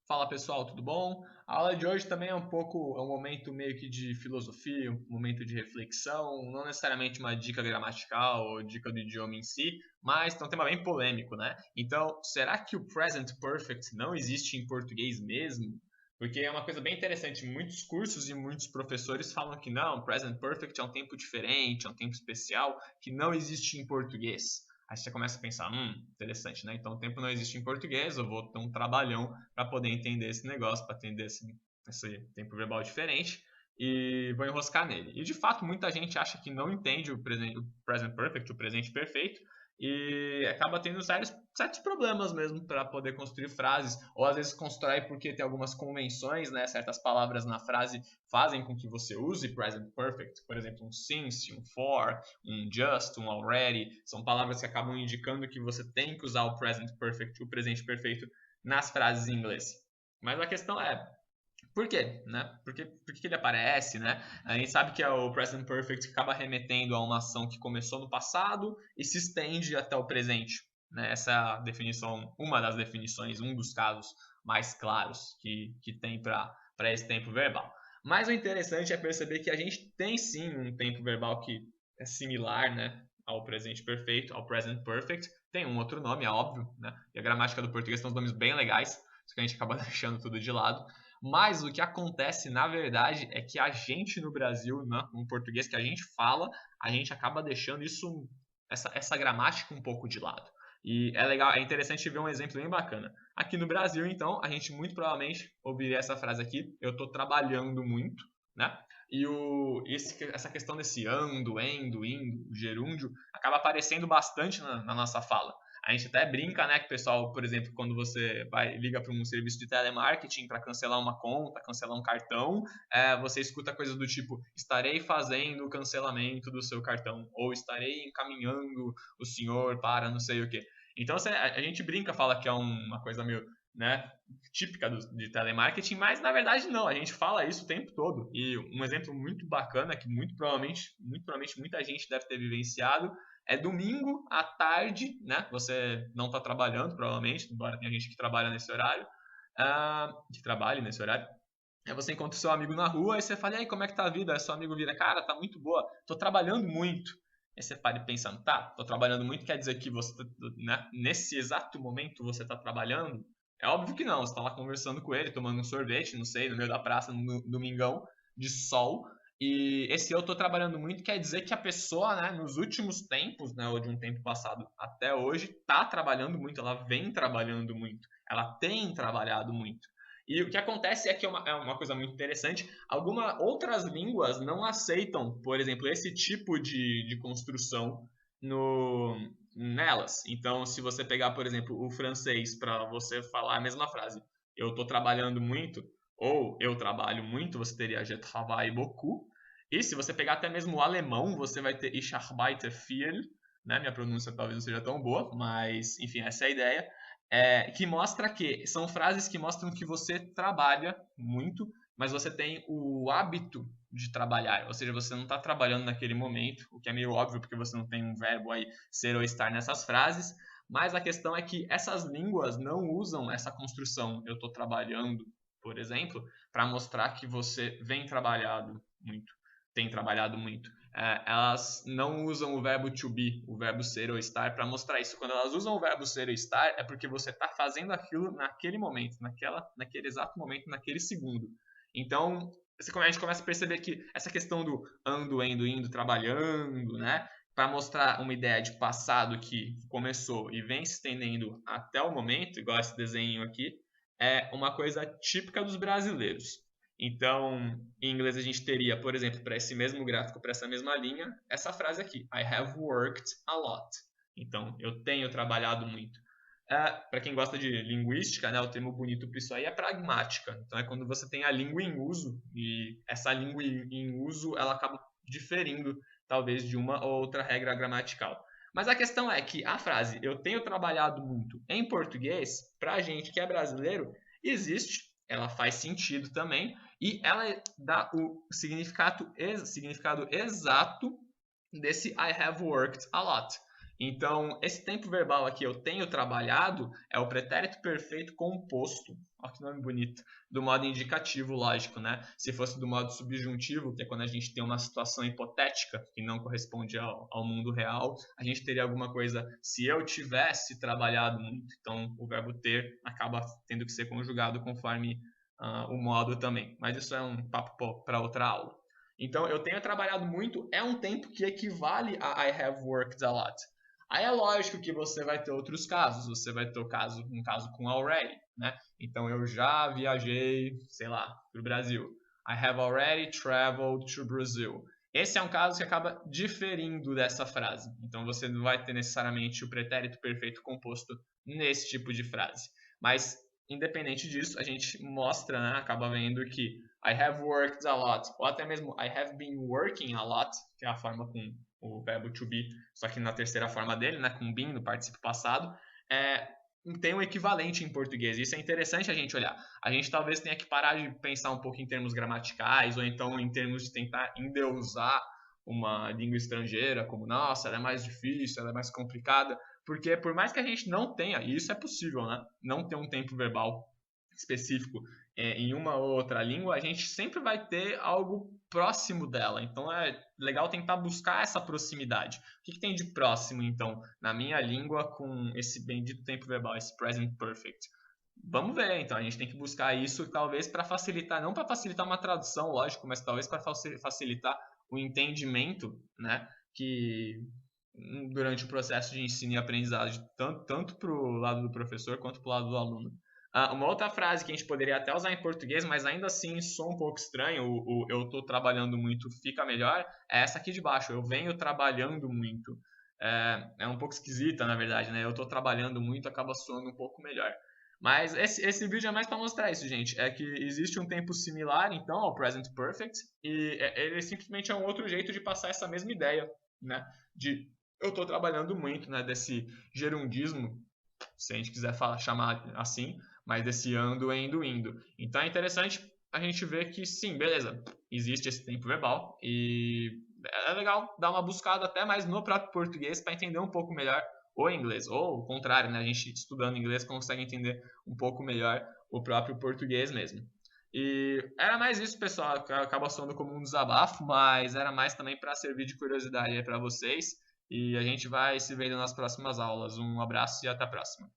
Fala pessoal, tudo bom? A aula de hoje também é um momento meio que de filosofia, um momento de reflexão, não necessariamente uma dica gramatical ou dica do idioma em si, mas é um tema bem polêmico, né? Então, será que o present perfect não existe em português mesmo? Porque é uma coisa bem interessante, muitos cursos e muitos professores falam que não, present perfect é um tempo diferente, é um tempo especial, que não existe em português. Aí você começa a pensar, interessante, né? Então o tempo não existe em português, eu vou ter um trabalhão para poder entender esse negócio, para entender esse tempo verbal diferente e vou enroscar nele. E de fato, muita gente acha que não entende o present perfect, o presente perfeito, e acaba tendo certos problemas mesmo para poder construir frases, ou às vezes constrói porque tem algumas convenções, né? Certas palavras na frase fazem com que você use present perfect, por exemplo, um since, um for, um just, um already, são palavras que acabam indicando que você tem que usar o present perfect, o presente perfeito, nas frases em inglês. Mas a questão é, por quê? Né? Por que ele aparece? Né? A gente sabe que é o present perfect que acaba remetendo a uma ação que começou no passado e se estende até o presente. Né? Essa é a definição, uma das definições, um dos casos mais claros que tem para esse tempo verbal. Mas o interessante é perceber que a gente tem sim um tempo verbal que é similar, né, ao presente perfeito, ao present perfect. Tem um outro nome, é óbvio, né? E a gramática do português tem uns nomes bem legais, só que a gente acaba deixando tudo de lado. Mas o que acontece, na verdade, é que a gente no Brasil, né, no português que a gente fala, a gente acaba deixando essa gramática um pouco de lado. E é legal, é interessante ver um exemplo bem bacana. Aqui no Brasil, então, a gente muito provavelmente ouviria essa frase aqui: eu estou trabalhando muito, né? E essa questão desse ando, endo, indo, gerúndio, acaba aparecendo bastante na nossa fala. A gente até brinca, né, que o pessoal, por exemplo, quando você liga para um serviço de telemarketing para cancelar uma conta, cancelar um cartão, você escuta coisas do tipo: estarei fazendo o cancelamento do seu cartão, ou estarei encaminhando o senhor para não sei o quê. Então a gente brinca, fala que é uma coisa meio, né, típica de telemarketing, mas na verdade não, a gente fala isso o tempo todo. E um exemplo muito bacana que muito provavelmente muita gente deve ter vivenciado é domingo à tarde, né? Você não está trabalhando, provavelmente, embora tenha gente que trabalha nesse horário, que trabalhe nesse horário. Aí você encontra o seu amigo na rua e você fala: e aí, como é que tá a vida? Aí seu amigo vira: cara, tá muito boa, tô trabalhando muito. Aí você para pensando: tá, tô trabalhando muito, quer dizer que você, né, nesse exato momento você tá trabalhando? É óbvio que não, você tá lá conversando com ele, tomando um sorvete, não sei, no meio da praça, no domingão de sol. E esse eu tô trabalhando muito quer dizer que a pessoa, né, nos últimos tempos, né, ou de um tempo passado até hoje, tá trabalhando muito, ela vem trabalhando muito, ela tem trabalhado muito. E o que acontece é que é uma coisa muito interessante. Algumas outras línguas não aceitam, por exemplo, esse tipo de construção nelas. Então, se você pegar, por exemplo, o francês para você falar a mesma frase, eu estou trabalhando muito, ou eu trabalho muito, você teria je travaille beaucoup. E se você pegar até mesmo o alemão, você vai ter ich arbeite viel. Né? Minha pronúncia talvez não seja tão boa, mas enfim, essa é a ideia. Que mostra que são frases que mostram que você trabalha muito, mas você tem o hábito de trabalhar, ou seja, você não está trabalhando naquele momento, o que é meio óbvio porque você não tem um verbo aí ser ou estar nessas frases, mas a questão é que essas línguas não usam essa construção eu estou trabalhando, por exemplo, para mostrar que você tem trabalhado muito. Elas não usam o verbo to be, o verbo ser ou estar, para mostrar isso. Quando elas usam o verbo ser ou estar, é porque você está fazendo aquilo naquele momento, naquele exato momento, naquele segundo. Então, a gente começa a perceber que essa questão do ando, indo, trabalhando, né? Para mostrar uma ideia de passado que começou e vem se estendendo até o momento, igual esse desenho aqui, é uma coisa típica dos brasileiros. Então, em inglês a gente teria, por exemplo, para esse mesmo gráfico, para essa mesma linha, essa frase aqui: I have worked a lot. Então, eu tenho trabalhado muito. Para quem gosta de linguística, né, o termo bonito para isso aí é pragmática. Então, é quando você tem a língua em uso e essa língua em uso ela acaba diferindo, talvez, de uma ou outra regra gramatical. Mas a questão é que a frase eu tenho trabalhado muito em português, para a gente que é brasileiro, existe, ela faz sentido também, e ela dá o significado exato desse I have worked a lot. Então, esse tempo verbal aqui, eu tenho trabalhado, é o pretérito perfeito composto. Olha que nome bonito. Do modo indicativo, lógico, né? Se fosse do modo subjuntivo, que é quando a gente tem uma situação hipotética que não corresponde ao mundo real, a gente teria alguma coisa, se eu tivesse trabalhado muito. Então, o verbo ter acaba tendo que ser conjugado conforme o modo também. Mas isso é um papo para outra aula. Então, eu tenho trabalhado muito, é um tempo que equivale a I have worked a lot. Aí é lógico que você vai ter outros casos. Você vai ter um caso com already, né? Então eu já viajei, sei lá, para o Brasil. I have already traveled to Brazil. Esse é um caso que acaba diferindo dessa frase. Então você não vai ter necessariamente o pretérito perfeito composto nesse tipo de frase. Mas independente disso, a gente mostra, né, acaba vendo que I have worked a lot, ou até mesmo I have been working a lot, que é a forma com o verbo to be, só que na terceira forma dele, né, com been no participo passado, tem um equivalente em português. Isso é interessante a gente olhar. A gente talvez tenha que parar de pensar um pouco em termos gramaticais, ou então em termos de tentar endeusar uma língua estrangeira, como, nossa, ela é mais difícil, ela é mais complicada, porque por mais que a gente não tenha, e isso é possível, né, não ter um tempo verbal específico em uma ou outra língua, a gente sempre vai ter algo próximo dela. Então é legal tentar buscar essa proximidade. O que tem de próximo, então, na minha língua com esse bendito tempo verbal, esse present perfect? Vamos ver, então a gente tem que buscar isso talvez para facilitar, não para facilitar uma tradução, lógico, mas talvez para facilitar o entendimento, né, que durante o processo de ensino e aprendizagem, tanto para o lado do professor quanto para o lado do aluno. Uma outra frase que a gente poderia até usar em português, mas ainda assim soa um pouco estranho, o eu estou trabalhando muito fica melhor, é essa aqui de baixo, eu venho trabalhando muito. É um pouco esquisita, na verdade, né? Eu estou trabalhando muito, acaba soando um pouco melhor. Mas esse vídeo é mais para mostrar isso, gente. É que existe um tempo similar, então, ao Present Perfect, e ele simplesmente é um outro jeito de passar essa mesma ideia, né? De eu estou trabalhando muito, né? Desse gerundismo, se a gente quiser chamar assim, mas desse ando, indo. Então é interessante a gente ver que sim, beleza, existe esse tempo verbal e é legal dar uma buscada até mais no próprio português para entender um pouco melhor o inglês, ou o contrário, né? A gente estudando inglês consegue entender um pouco melhor o próprio português mesmo. E era mais isso, pessoal, acaba soando como um desabafo, mas era mais também para servir de curiosidade para vocês. E a gente vai se vendo nas próximas aulas. Um abraço e até a próxima.